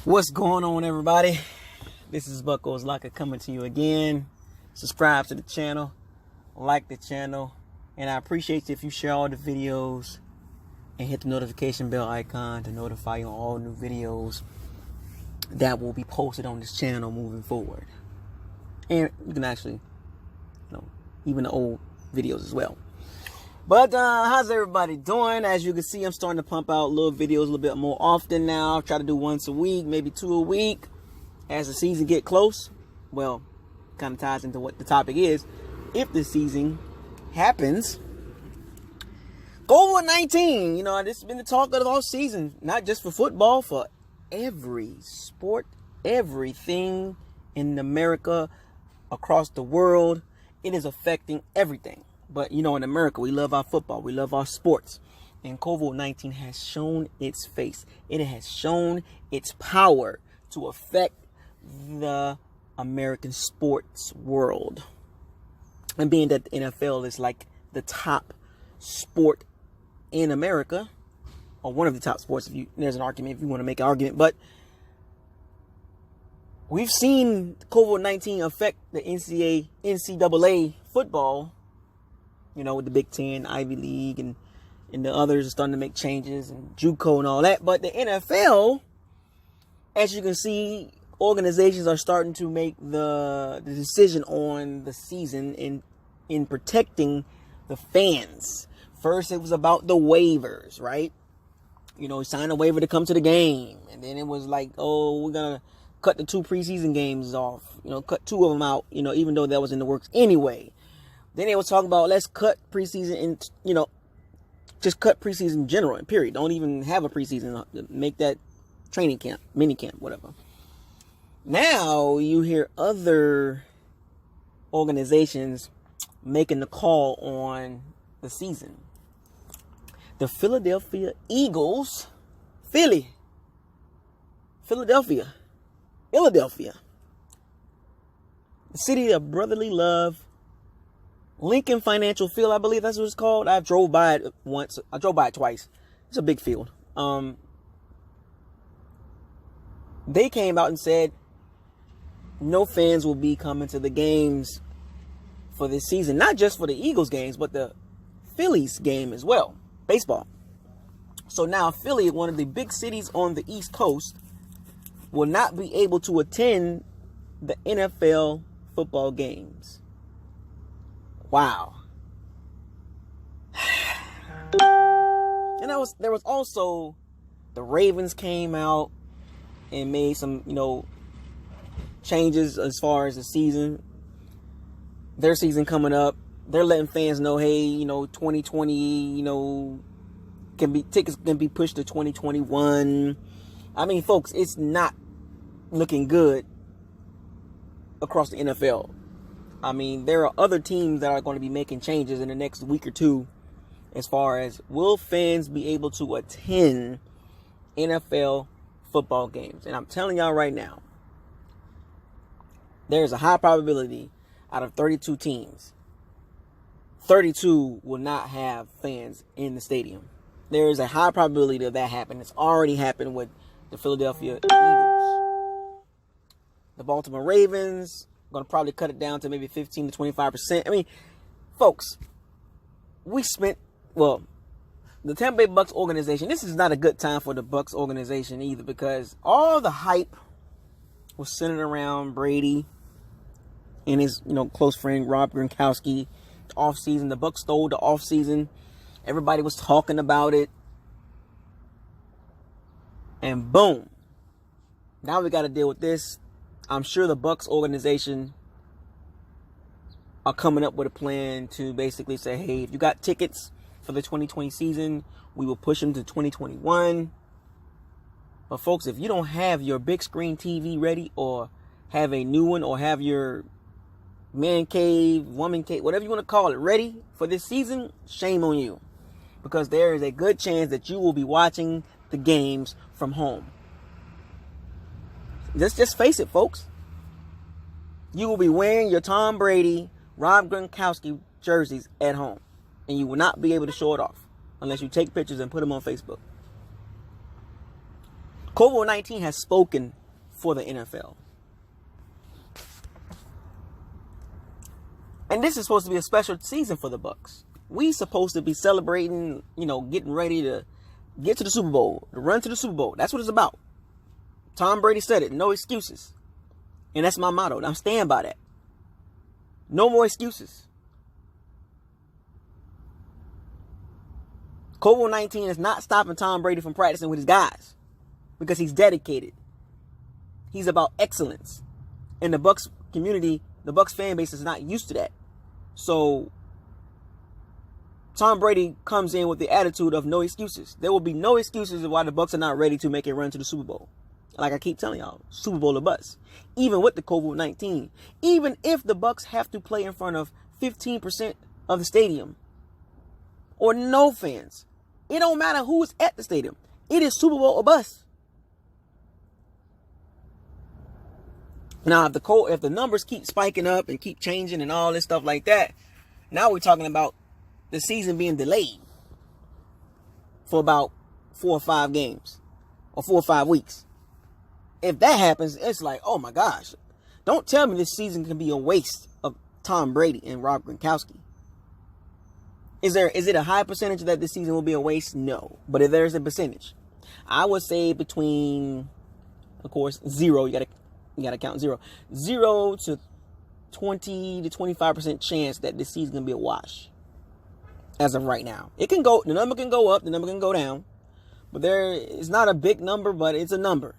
What's going on, everybody? This is Bucks Locker coming to you again. Subscribe to the channel, like the channel, and I appreciate you if you share all the videos and hit the notification bell icon to notify you on all new videos that will be posted on this channel moving forward. And you can actually, even the old videos as well. But how's everybody doing? As you can see, I'm starting to pump out little videos a little bit more often now. Try to do once a week, maybe 2 a week as the season get close. Well, kind of ties into what the topic is. If the season happens, COVID-19, this has been the talk of the whole season, not just for football, for every sport, everything in America, across the world. It is affecting everything. But, in America, we love our football. We love our sports. And COVID-19 has shown its face. It has shown its power to affect the American sports world. And being that the NFL is like the top sport in America, or one of the top sports, there's an argument if you want to make an argument. But we've seen COVID-19 affect the NCAA football, with the Big Ten, Ivy League, and the others are starting to make changes, and JUCO and all that. But the NFL, as you can see, organizations are starting to make the decision on the season in protecting the fans. First, it was about the waivers, right? Sign a waiver to come to the game. And then it was like, we're going to cut the 2 preseason games off. Cut 2 of them out, even though that was in the works anyway. Then they were talking about, let's cut preseason and, just cut preseason in general, period. Don't even have a preseason. Make that training camp, mini camp, whatever. Now you hear other organizations making the call on the season. The Philadelphia Eagles, Philadelphia, the city of brotherly love, Lincoln Financial Field, I believe that's what it's called. I drove by it once. I drove by it twice. It's a big field. They came out and said no fans will be coming to the games for this season. Not just for the Eagles games, but the Phillies game as well. Baseball. So now Philly, one of the big cities on the East Coast, will not be able to attend the NFL football games. Wow. And there was also the Ravens came out and made some, changes as far as the season. Their season coming up. They're letting fans know, hey, 2020, tickets can be pushed to 2021. I mean, folks, it's not looking good across the NFL. I mean, there are other teams that are going to be making changes in the next week or two as far as will fans be able to attend NFL football games. And I'm telling y'all right now, there's a high probability out of 32 teams, 32 will not have fans in the stadium. There is a high probability of that happening. It's already happened with the Philadelphia Eagles. The Baltimore Ravens going to probably cut it down to maybe 15 to 25%. I mean, folks, the Tampa Bay Bucs organization, this is not a good time for the Bucs organization either, because all the hype was centered around Brady and his, close friend Rob Gronkowski. Offseason, the Bucs stole the offseason. Everybody was talking about it. And boom. Now we got to deal with this. I'm sure the Bucs organization are coming up with a plan to basically say, hey, if you got tickets for the 2020 season, we will push them to 2021. But folks, if you don't have your big screen TV ready, or have a new one, or have your man cave, woman cave, whatever you want to call it, ready for this season, shame on you. Because there is a good chance that you will be watching the games from home. Let's just face it, folks. You will be wearing your Tom Brady, Rob Gronkowski jerseys at home. And you will not be able to show it off unless you take pictures and put them on Facebook. COVID-19 has spoken for the NFL. And this is supposed to be a special season for the Bucs. We supposed to be celebrating, getting ready to get to the Super Bowl, to run to the Super Bowl. That's what it's about. Tom Brady said it, no excuses. And that's my motto. I'm staying by that. No more excuses. COVID-19 is not stopping Tom Brady from practicing with his guys because he's dedicated. He's about excellence. And the Bucs community, the Bucs fan base is not used to that. So Tom Brady comes in with the attitude of no excuses. There will be no excuses of why the Bucs are not ready to make a run to the Super Bowl. Like I keep telling y'all, Super Bowl or bust. Even with the COVID-19. Even if the Bucs have to play in front of 15% of the stadium. Or no fans. It don't matter who's at the stadium. It is Super Bowl or bust. Now, if the numbers keep spiking up and keep changing and all this stuff like that, now we're talking about the season being delayed for about 4 or 5 games or 4 or 5 weeks. If that happens, it's like, oh my gosh, don't tell me this season can be a waste of Tom Brady and Rob Gronkowski. Is it a high percentage that this season will be a waste? No. But if there's a percentage, I would say between, of course, 0, you gotta count 0 to 20 to 25% chance that this season gonna be a wash. As of right now. The number can go up, the number can go down. But it's not a big number, but it's a number.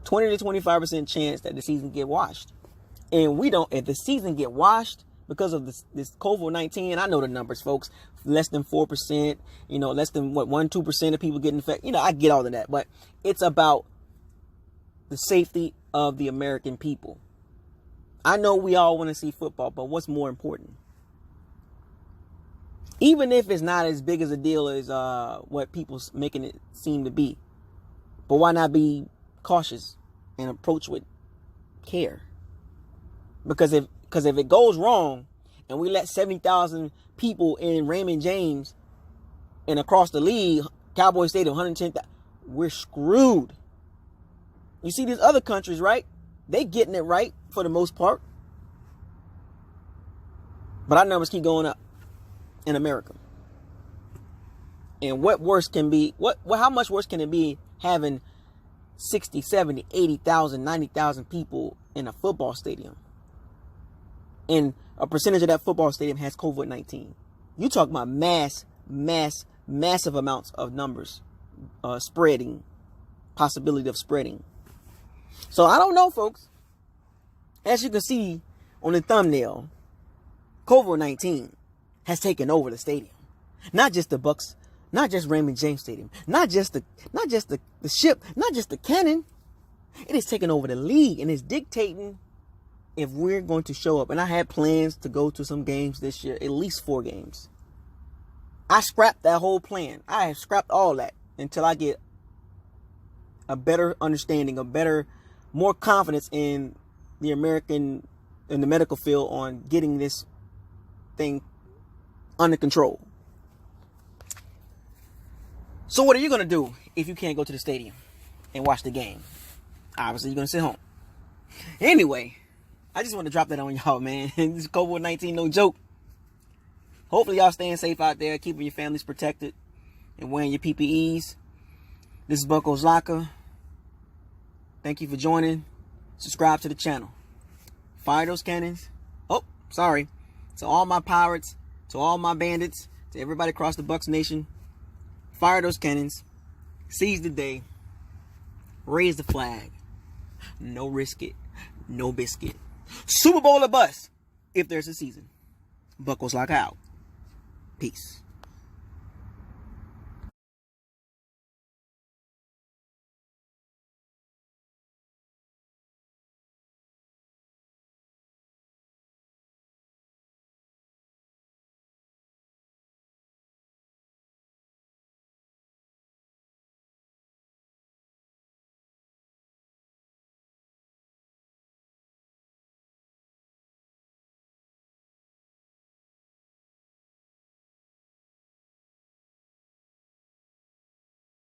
20 to 25% chance that the season get washed. And if the season get washed because of this COVID-19, I know the numbers, folks, less than 4%, less than 1-2% of people get infected. I get all of that, but it's about the safety of the American people. I know we all want to see football, but what's more important? Even if it's not as big as a deal as what people's making it seem to be. But why not be cautious and approach with care? Because if it goes wrong and we let 70,000 people in Raymond James and across the league, Cowboy Stadium, 110,000, we're screwed. You see these other countries, right? They getting it right for the most part. But our numbers keep going up in America. And what worse can be, how much worse can it be having 60, 70, 80,000, 90,000 people in a football stadium? And a percentage of that football stadium has COVID-19. You talk about massive amounts of numbers spreading, possibility of spreading. So I don't know, folks. As you can see on the thumbnail, COVID-19 has taken over the stadium. Not just the Bucs, not just Raymond James Stadium, not just the ship, not just the cannon. It has taken over the league and is dictating if we're going to show up. And I had plans to go to some games this year, at least 4 games. I scrapped that whole plan. I have scrapped all that until I get a better understanding, more confidence in the medical field on getting this thing under control. So what are you going to do if you can't go to the stadium and watch the game? Obviously, you're going to sit home. Anyway, I just want to drop that on y'all, man. This COVID-19, no joke. Hopefully, y'all staying safe out there, keeping your families protected, and wearing your PPEs. This is Bucko's Locker. Thank you for joining. Subscribe to the channel. Fire those cannons. Oh, sorry. To all my pirates, to all my bandits, to everybody across the Bucs Nation. Fire those cannons. Seize the day. Raise the flag. No risk it. No biscuit. Super Bowl or bust if there's a season. Bucko's Locker out. Peace.